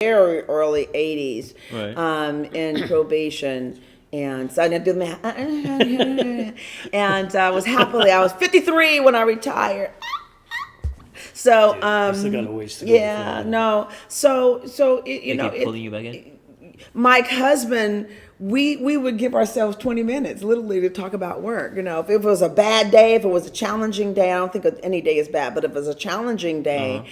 very early 80s Right. in probation. And so I didn't do the math. And I was 53 when I retired. So, I still got a ways to go. yeah, no. So, They keep pulling you back in? Mike husband, we would give ourselves 20 minutes literally to talk about work. You know, if it was a bad day, if it was a challenging day, I don't think any day is bad, but if it was a challenging day,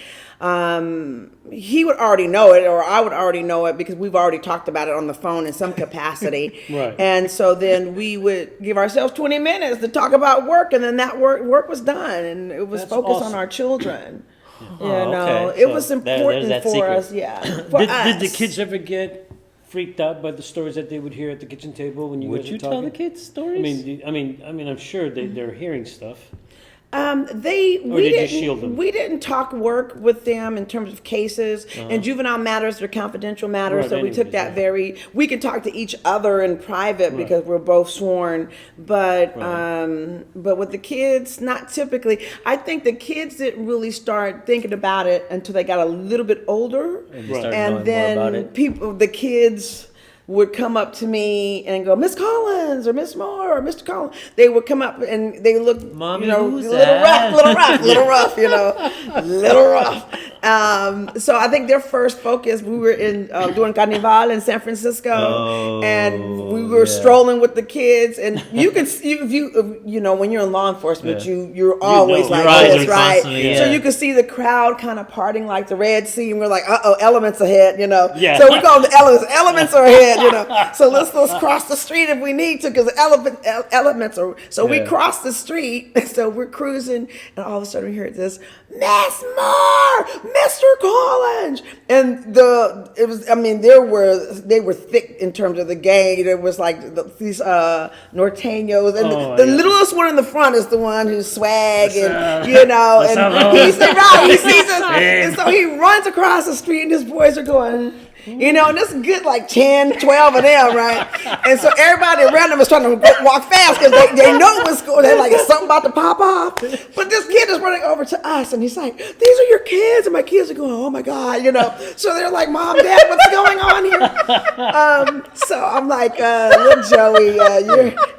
he would already know it, or I would already know it, because we've already talked about it on the phone in some capacity. Right. And so then we would give ourselves 20 minutes to talk about work, and then that work was done, and it was That's focused on awesome. our children. Oh, You know, okay. it So was there's important that for secret. us, yeah. For Did the us. kids ever get freaked out by the stories that they would hear at the kitchen table when you Would guys you were talking? tell the kids stories? I mean, I'm sure they're hearing stuff. We did you shield them? didn't talk work with them in terms of cases. And juvenile matters are confidential matters, Right, so we took anyways, that we can talk to each other in private because we're both sworn. But but with the kids, not typically. I think the kids didn't really start thinking about it until they got a little bit older, and you Right. start and knowing more about then it? the kids would come up to me and go, Miss Collins or Miss Moore or Mr. Collins. They would come up and they look, Mommy, you know, who's little that? rough, you know, little rough. So I think their first focus, we were in doing Carnival in San Francisco, Oh, and we were yeah. strolling with the kids, and you can see if you know, when you're in law enforcement, Yeah. you're always know. like Your eyes this, are right? constantly, So yeah. you can see the crowd kind of parting like the Red Sea, and we're like, elements ahead, you know. Yeah. So we call them the elements. Elements are ahead, you know. So let's cross the street if we need to, because the elements are. So we Yeah. cross the street, and so we're cruising, and all of a sudden we hear this, Miss Moore, Mr. Collins, and they were thick in terms of the gang. There was like these norteños, and Oh, the yeah. littlest one in the front is the one who's swag, and Let's, you know, let's and have he's those. right. He sees us, and so he runs across the street, and his boys are going. You know, and this is good, like 10, 12 of them, right? And so everybody around them is trying to walk fast because they know what's going on. They're like, is something about to pop off? But this kid is running over to us, and he's like, these are your kids. And my kids are going, oh, my God, you know. So they're like, Mom, Dad, what's going on here? So I'm like, little Joey,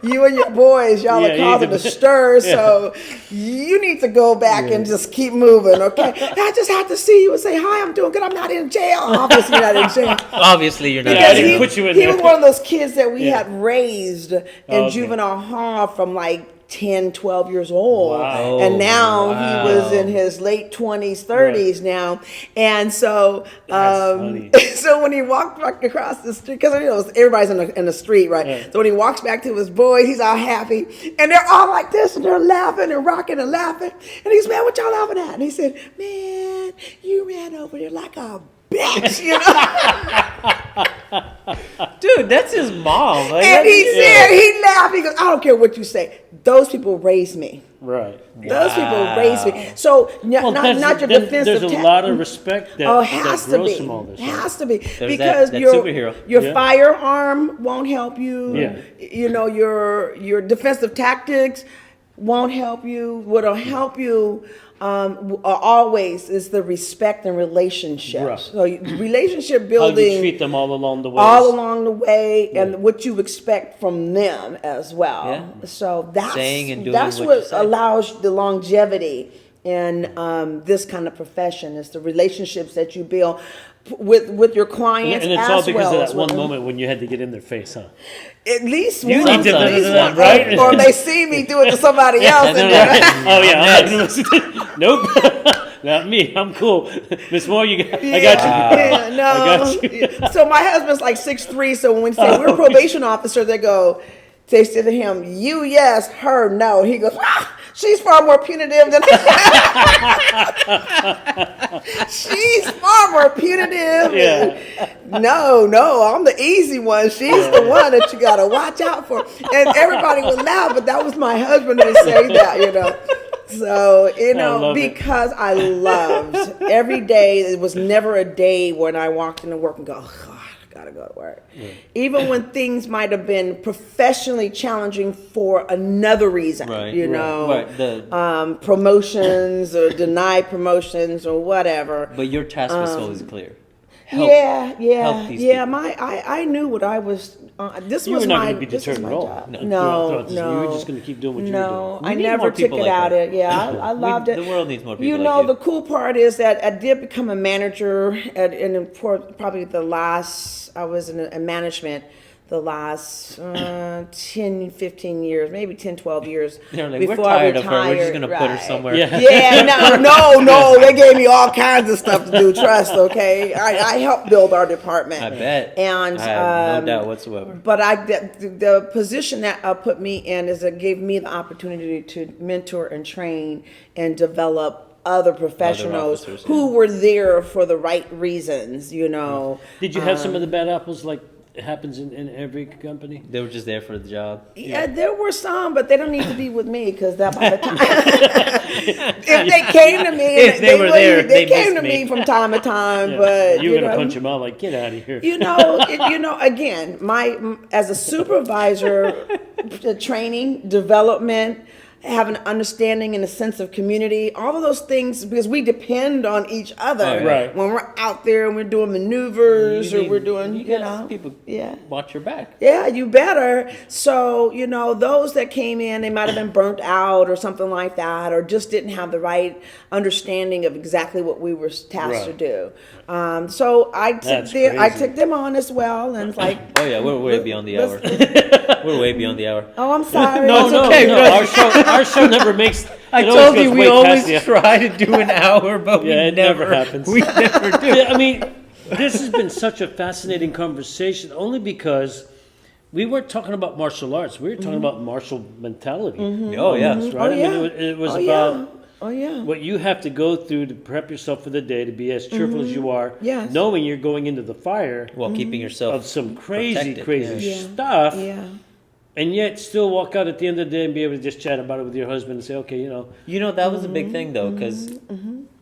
you and your boys, y'all Yeah, are you causing need a to- stir, so you need to go back and just keep moving, okay? I just have to see you and say, hi, I'm doing good. I'm not in jail. Obviously, you're not in jail. Obviously, you're not. Yeah, I Because didn't put you in he there. was one of those kids that we Yeah. had raised in Okay. juvenile hall from like 10, 12 years old. Wow. And now Wow. he was in his late 20s, 30s now. And so That's funny. so when he walked back across the street, because you know, everybody's in the street, right? Yeah. So when he walks back to his boys, he's all happy. And they're all like this, and they're laughing and rocking and laughing. And he's, man, what y'all laughing at? And he said, man, you ran over there like a bitch, you know? Dude, that's his mom. Like, And he that's- said, he laughed. He goes, I don't care what you say. Those people raised me. Right. Those people raised me. So Well, not your then defensive. There's a lot of respect that, Oh, it that has to grows be. from all this. right? Has to be There's because that your superhero. Yeah. firearm won't help you. Yeah. You know, your defensive tactics won't help you. What'll help you always is the respect and relationships. Right. So relationship How building. you treat them all along the way. All along the way, and what you expect from them as well. Yeah. So that's Saying and doing that's what you what say. allows the longevity in this kind of profession. Is the relationships that you build with your clients And it's as all because well of as that one with- moment when you had to get in their face, huh? At least You one, need to at least do that, one, right? or they see me do it to somebody else. no, And no. then- Oh yeah, I'm not gonna listen to- nope, not me. I'm cool. Miss Moore, I got you. Yeah, no. I got you. So my husband's like 6'3", so when we say we're probation officer, they say to him, you yes, her no. He goes, she's far more punitive than she's far more punitive. Yeah. No, I'm the easy one. She's the one that you gotta watch out for. And everybody would laugh, but that was my husband who would say that, you know. So, you know, love it. because I loved every day, it was never a day when I walked into work and go, oh, God, I gotta go to work. Yeah. Even when things might have been professionally challenging for another reason, Right, you right, know, right. The- promotions or denied promotions or whatever. But your task was always clear. help. help these people. I knew what I was. This You was were not my. going to be This was deterred my at all. job. No, No, throughout this, you were just going to keep doing what you were no. doing. I need never more took people it like out. that. I loved it. The world needs more people You like know, you. the cool part is that I did become a manager for probably the last. I was in a management the last 10, 15 years, maybe 10, 12 years. They're like, before we're tired I of her. We're just retired. gonna put her Right. somewhere. Yeah. Yeah, no. They gave me all kinds of stuff to do. Trust, okay. I helped build our department. I bet. And I have no doubt whatsoever. But the position that put me in is it gave me the opportunity to mentor and train and develop other professionals officers, yeah. who were there for the right reasons. You know. Did you have some of the bad apples like it happens in every company? They were just there for the job. Yeah, there were some, but they don't need to be with me because that by the time if they came to me, If they were there, they they came to missed me me. from time to time. Yeah. But you were going know, to punch him out like, get out of here. you know, again, as a supervisor, the training, development, have an understanding and a sense of community, all of those things, because we depend on each other. Oh, yeah. Right. When we're out there and we're doing maneuvers You or need- we're doing, you you guys, know, people yeah. watch your back. Yeah, you better. So, you know, those that came in, they might have been burnt out or something like that, or just didn't have the right understanding of exactly what we were tasked to Right. do. So I That's took crazy. them on as well, and it's like, Oh yeah, we're way beyond the hour. let's- We're way beyond the hour. oh, I'm sorry. No, it's no, okay. no. Our show never makes. I it always told goes you we way always past the- try to do an hour, but Yeah, we it never happens. We never do. Yeah, I mean, this has been such a fascinating conversation, only because we weren't talking about martial arts. We were talking about martial mentality. Oh yeah. Right? Oh, I mean, yeah. it was Oh, about yeah. Oh, yeah. what you have to go through to prep yourself for the day, to be as cheerful as you are, Yes. knowing you're going into the fire While keeping yourself of some crazy, protected, crazy yeah. stuff, Yeah. and yet still walk out at the end of the day and be able to just chat about it with your husband and say, okay, You know, that was a big thing though, because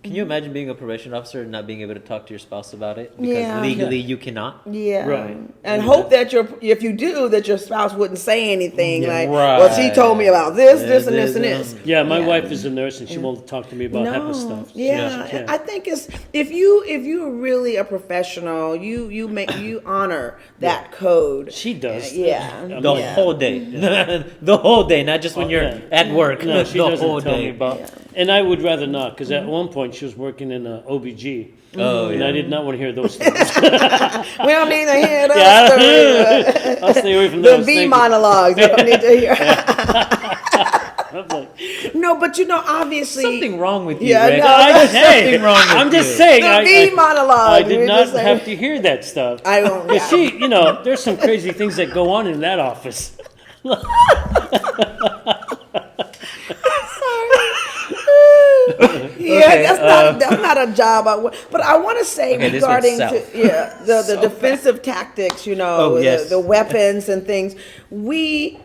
can you imagine being a probation officer and not being able to talk to your spouse about it? Because Yeah. legally you cannot. Yeah. Right. And hope that if you do, that your spouse wouldn't say anything like, Right. well, she told me about this, this, and this, and this. yeah, my Yeah. wife is a nurse and she won't talk to me about HEPA stuff. Yeah, She can't. I think it's if you're really a professional, you honor that code. She does. Yeah. I The mean, whole day. The whole day, not just when you're yeah. at work. No, she the doesn't whole tell me day. about. And I would rather not, because at one point she was working in OBG. Oh, And yeah. I did not want to hear those things. We don't need to hear those Yeah. stories. I'll stay away from The those. V thank you. monologues. You don't need to hear. I'm like, No, but obviously. Something wrong with you, Yeah, Rick. no, I that's- just, hey, Something wrong with I'm just you. saying. The V monologue. I did We're not just saying. have to hear that stuff. I don't. Because there's some crazy things that go on in that office. Yeah, Okay, that's not a job. But I want to say Okay, this regarding went to, south. yeah the defensive tactics, Oh, yes. the weapons and things. We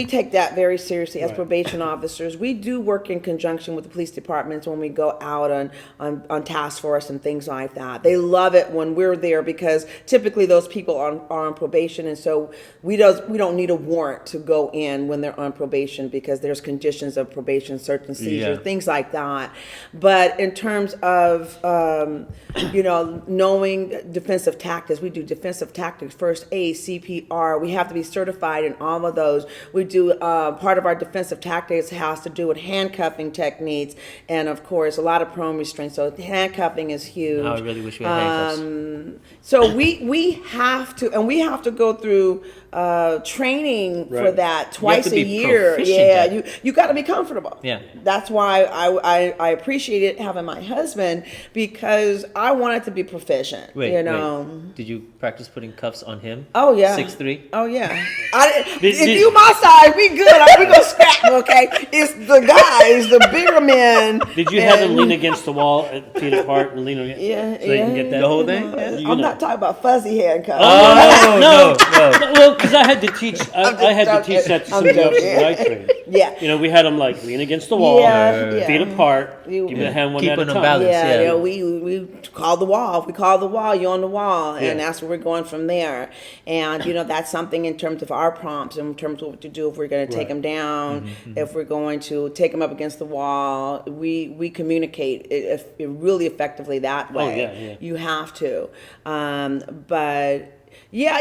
take that very seriously as Right. probation officers. We do work in conjunction with the police departments when we go out on task force and things like that. They love it when we're there because typically those people are on probation, and so we don't need a warrant to go in when they're on probation because there's conditions of probation, search and seizure, Yeah. things like that. But in terms of knowing defensive tactics, we do defensive tactics, first aid, CPR. We have to be certified in all of those. We do part of our defensive tactics has to do with handcuffing techniques, and of course a lot of prone restraints. So handcuffing is huge. I really wish we had handcuffs. So we have to go through training for Right. that twice to a be year. proficient Yeah, at it. you got to be comfortable. Yeah. That's why I appreciated having my husband because I wanted to be proficient. Wait, you know. wait. Did you practice putting cuffs on him? Oh yeah. 6'3"? Oh yeah. If Did- you my size, we good. We gonna scrap. Okay. It's the guys, the bigger men. Did you have him and- lean against the wall, feet apart, and lean against Yeah, so you can get that? The whole thing? Yeah. You I'm know. not talking about fuzzy handcuffs. Oh, no. Well, because I had to teach. I had to teach that to some of the officers that I trained. Yeah. You know, we had them like lean against the wall, Yeah, feet yeah. apart, give me the hand one Keeping at a them time. balanced. Yeah, Yeah. we call the wall. If we call the wall, you're on the wall, and Yeah. that's where we're going from there. And that's something in terms of our prompts, in terms of what to do if we're going to take Right. them down, if we're going to take them up against the wall. We communicate it really effectively that way. yeah. You have to, but. Yeah,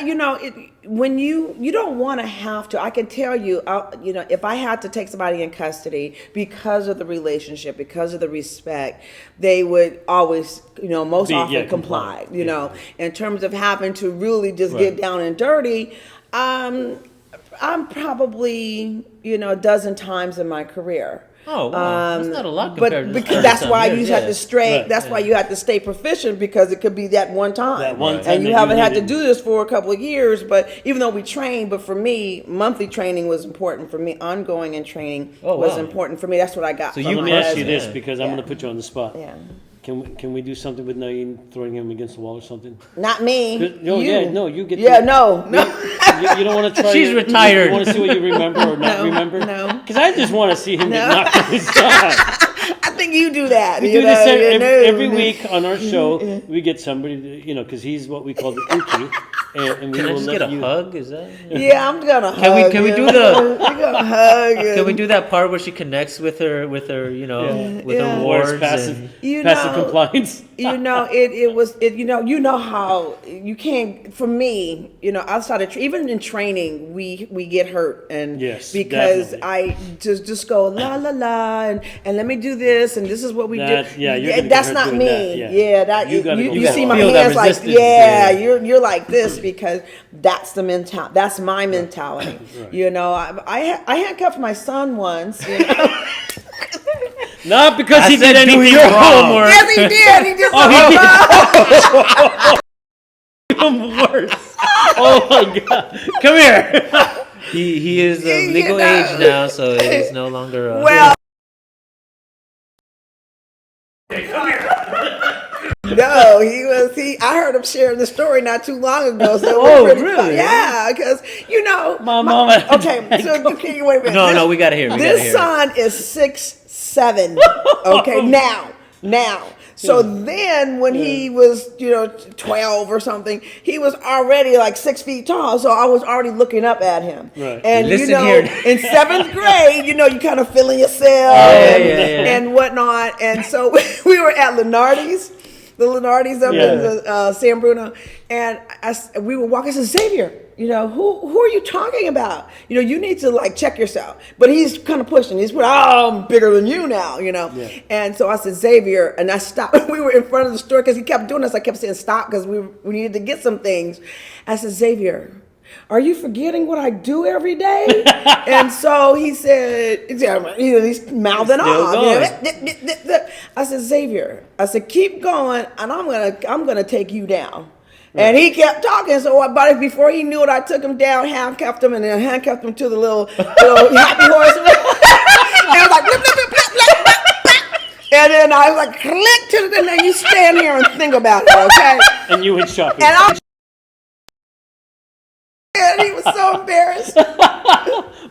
when you don't want to have to. I can tell you, if I had to take somebody in custody because of the relationship, because of the respect, they would always, most often comply. In terms of having to really just get down and dirty, I'm probably a dozen times in my career. Oh, wow. That's not a lot compared to But because that's why you have to stay. Right. That's why you have to stay proficient, because it could be that one time. That one time and you that haven't had to needed- do this for a couple of years. But even though we trained, but for me, monthly training was important for me. Ongoing and training was wow. important for me. That's what I got. So from you Let my me ask you husband. this, because I'm Yeah. going to put you on the spot. Yeah. Can we do something with Naeem throwing him against the wall or something? Not me. No, you. yeah, no, you get. Yeah, to, no. You don't want to try. She's retired. You want to see what you remember or not No, remember? no. Because I just want to see him get No. knocked on his side. I think you do that. We do this every week on our show. We get somebody, because he's what we call the Uki, and we Can I will just let get a you. hug? Is that? Yeah, I'm gonna hug. Can we do him. the- We're gonna hug. Can we him. do that part where she connects with her, with her Yeah. wards? Where's passive, And, passive compliance? it was how you can't. For me, outside of even in training, we get hurt, and Yes, because definitely. I just go la la la, and let me do this, and this is what we do. Yeah, you're gonna get that's hurt not doing me. that, yeah. That You gotta go you see my feel that hands like resistance, yeah, yeah. you're like this because that's the mentality. That's my mentality. Right. I handcuffed my son once. Not because I he did said do anything your wrong. homework. Yes, he did. He just Even worse. Oh my God! Come here. he is of You legal know. age now, so he's no longer. well. No, I heard him sharing the story not too long ago. So Oh, we're pretty really? Yeah, because My mama. Okay, so okay, wait a minute. No, we gotta hear. This son is 6'7". Okay, now. So then, when he was 12 or something, he was already like 6 feet tall. So I was already looking up at him. Right. And Listen here. in 7th grade, you kind of feeling yourself and whatnot. And so we were at Lenardi's. The Lenardi's up in San Bruno, and we were walking. I said, Xavier, who are you talking about? You need to check yourself. But he's kind of pushing. He's put, I'm bigger than you now, Yeah. And so I said, Xavier, and I stopped. We were in front of the store because he kept doing this. I kept saying stop because we needed to get some things. I said, Xavier, are you forgetting what I do every day? And so he said, he's mouthing off. I said, Xavier, keep going, and I'm gonna take you down. And he kept talking. So about before he knew it, I took him down, handcuffed him, and then handcuffed him to the little happy horse. And I was like, blip, blip, blip, blip, blip, blip, blip. And then I was like, click to the, and then you stand here and think about it, okay? And you went shopping. And he was so embarrassed.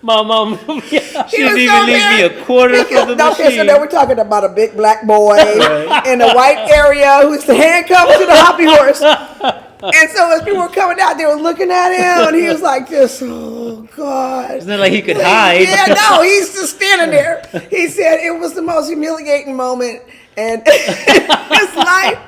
My mom. Yeah. She didn't even leave me a quarter for the Okay, so machine. now we're talking about a big black boy in a white area who's handcuffed to the hoppy horse. And so as people were coming out, they were looking at him, and he was like this, oh, God. It's not like he could hide. Yeah, no, he's just standing there. He said it was the most humiliating moment in his life.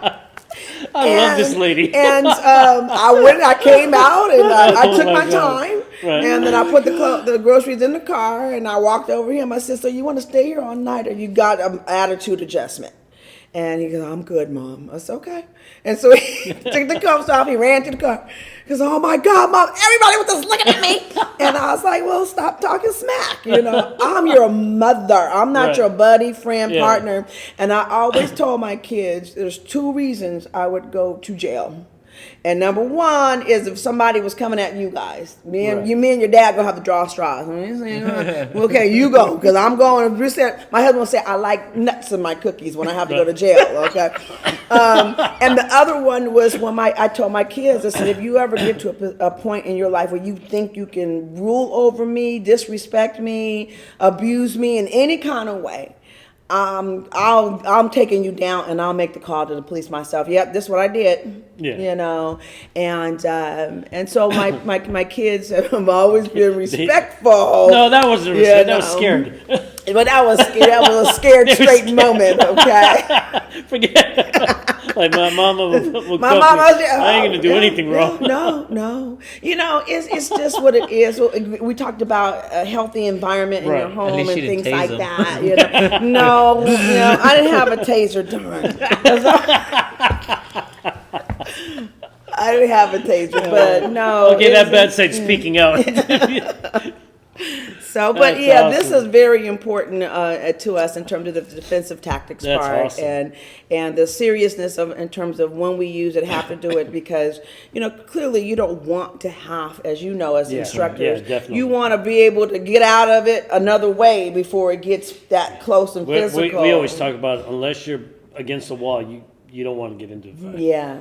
I love this lady. And I came out, and I Oh took my my God. time. Right. And then I put the groceries in the car, and I walked over him. I said, so you want to stay here all night, or you got an attitude adjustment? And he goes, I'm good, Mom. I said, okay. And so he took the cuffs off. He ran to the car. He goes, oh, my God, Mom. Everybody was just looking at me. And I was like, well, stop talking smack. I'm your mother. I'm not Right. your buddy, friend, Yeah. partner. And I always told my kids there's 2 reasons I would go to jail. And number one is if somebody was coming at you guys, me and your dad gonna have to draw straws. Okay, you go, because I'm going. My husband will say I like nuts in my cookies when I have to go to jail. Okay, and the other one was when I told my kids, I said, if you ever get to a point in your life where you think you can rule over me, disrespect me, abuse me in any kind of way, I'm taking you down, and I'll make the call to the police myself. Yep, this is what I did. Yeah. You know, and so my kids have always been respectful. No, that wasn't respect. That was scared. But that was a scared straight moment. Okay. Forget. Like my mama will My mama, I ain't gonna do anything wrong. No. You know, it's just what it is. We talked about a healthy environment in your home and things like that. You know, no, I didn't have a taser, darn. I didn't have a taser, but no. Okay, that bad side speaking out. So, but That's yeah, awesome. this is very important to us in terms of the defensive tactics That's part, awesome. and the seriousness of in terms of when we use it, have to do it, because clearly you don't want to have, as you know, as instructors, definitely. you want to be able to get out of it another way before it gets that close and physical. We always talk about, unless you're against the wall, you don't want to get into a fight. Yeah.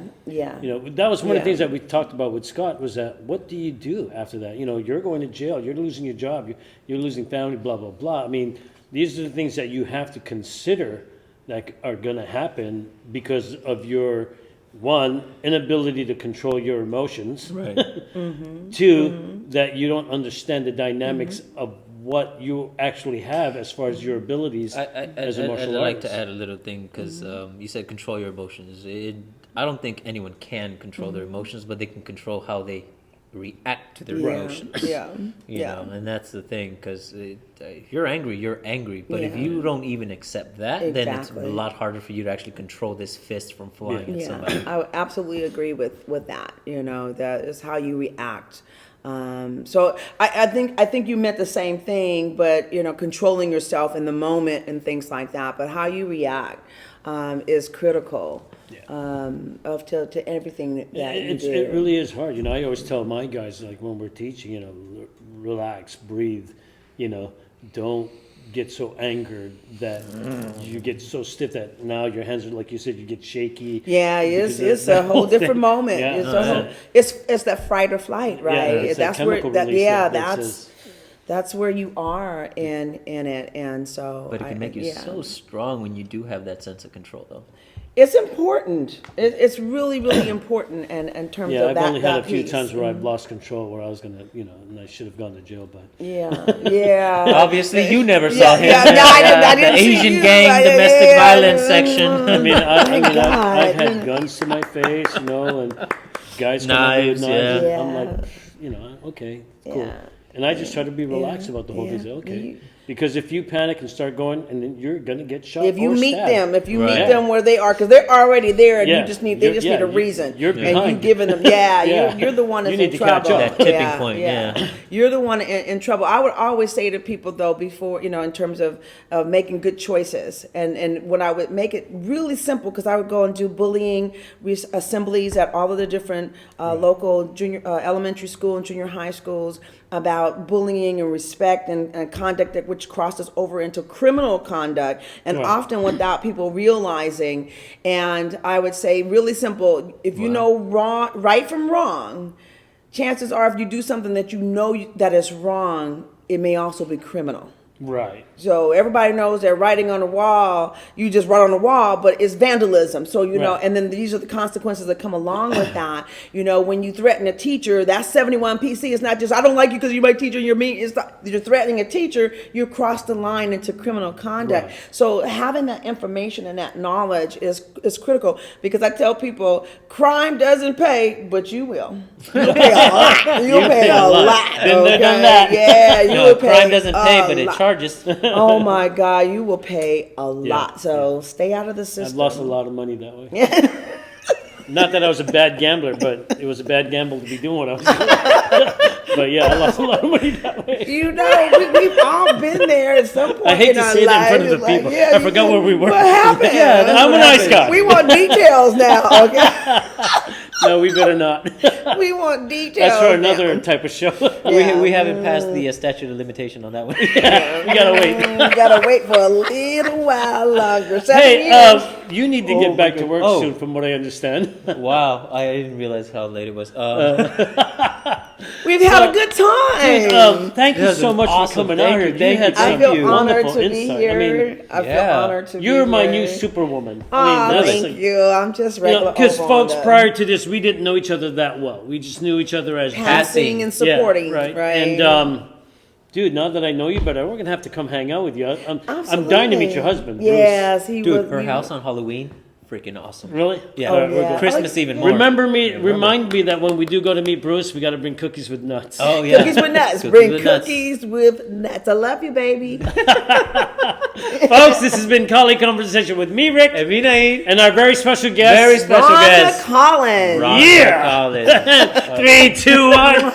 That was one of the things that we talked about with Scott, was that what do you do after that? You're going to jail, you're losing your job, you're losing family, blah, blah, blah. I mean, these are the things that you have to consider that are going to happen because of your, one, inability to control your emotions. Right. Two, that you don't understand the dynamics of what you actually have as far as your abilities as a martial artist. I'd like to add a little thing, because you said control your emotions. I don't think anyone can control their emotions, but they can control how they react to their emotions. You know, and that's the thing, because if you're angry, but if you don't even accept that, then it's a lot harder for you to actually control this fist from flying at somebody. I would absolutely agree with that. That is how you react. So I think you meant the same thing, but controlling yourself in the moment and things like that. But how you react is critical to everything that you do. It really is hard. I always tell my guys, like when we're teaching, relax, breathe. Don't get so angered that you get so stiff that now your hands are, like you said, you get shaky. Yeah, it's a whole different moment. It's that fight or flight, right? Yeah, that's where that's where you are in it, and so. But it can make you so strong when you do have that sense of control, though. It's important. It's really, really important, and in terms of that. Yeah, I've only had a few piece. times where I've lost control, where I was gonna, and I should have gone to jail, but. Yeah. Obviously, you never saw him. Yeah, no, I didn't the see Asian you. gang domestic violence section. I've had guns to my face, and guys Knives, come up with knives. yeah. I'm like, okay, cool. Yeah. And I just try to be relaxed about the whole thing. Okay. Because if you panic and start going, and then you're gonna get shot. If you meet stabbed. them where they are, because they're already there, and they just need a reason. You're behind. And you giving them, you're the one that's in trouble. That tipping point, You're the one in trouble. I would always say to people, though, before, in terms of making good choices, and when I would make it really simple, because I would go and do bullying assemblies at all of the different local junior, elementary school and junior high schools about bullying and respect and conduct which crosses over into criminal conduct, and often without people realizing. And I would say really simple, if you know right from wrong, chances are if you do something that that is wrong, it may also be criminal. Right. So everybody knows that writing on the wall, you just write on the wall, but it's vandalism. So, and then these are the consequences that come along with that. When you threaten a teacher, that's 71 PC. It's not just, I don't like you because you're my teacher and you're mean. It's not, you're threatening a teacher, you cross the line into criminal conduct. Right. So having that information and that knowledge is critical, because I tell people, crime doesn't pay, but you will. You'll pay a lot. You'll pay a lot. Been there, done that. Yeah, you will pay crime doesn't pay, but it charges. Oh my God, you will pay a lot. So stay out of the system. I've lost a lot of money that way. Not that I was a bad gambler, but it was a bad gamble to be doing what I was doing. But yeah, I lost a lot of money that way. We've all been there at some point. I hate to say that in front of the people. I forgot where we were. What happened? I'm a nice guy. We want details now, okay? No, we better not. We want details. That's for another now. type of show. Yeah. We haven't passed the statute of limitation on that one. We gotta wait. We gotta wait for a little while longer. 7 Hey, years. you need to get back to work Oh. soon, from what I understand. Wow, I didn't realize how late it was. We've had a good time. Dude, thank you This so is much awesome. for coming Thank out you. here. Thank You had you. I some feel you. honored wonderful to be insight. here. I mean, I feel yeah. honored to be you're my here. new superwoman. Oh, that's thank like- you. I'm just regular. Because folks, Rhonda. prior to this, we didn't know each other that well. We just knew each other as Passing and Yeah, supporting, right. right? And dude, now that I know you better, we're gonna have to come hang out with you. I'm dying to meet your husband. Yes, he Dude, was. her he- house on Halloween, freaking awesome. Bruce. Really? Yeah. Oh, All right, we're yeah. good. Christmas even more. Remind me that when we do go to meet Bruce, we got to bring cookies with nuts. Oh yeah. Cookies with nuts. Cookies Bring with nuts. cookies with nuts. I love you, baby. Folks, this has been Collie Conversation with me, Rick, And me, Naeem. and our very special guest. Very special Rhonda guest. Collins. Rhonda Yeah. Collins. 3, 2, 1.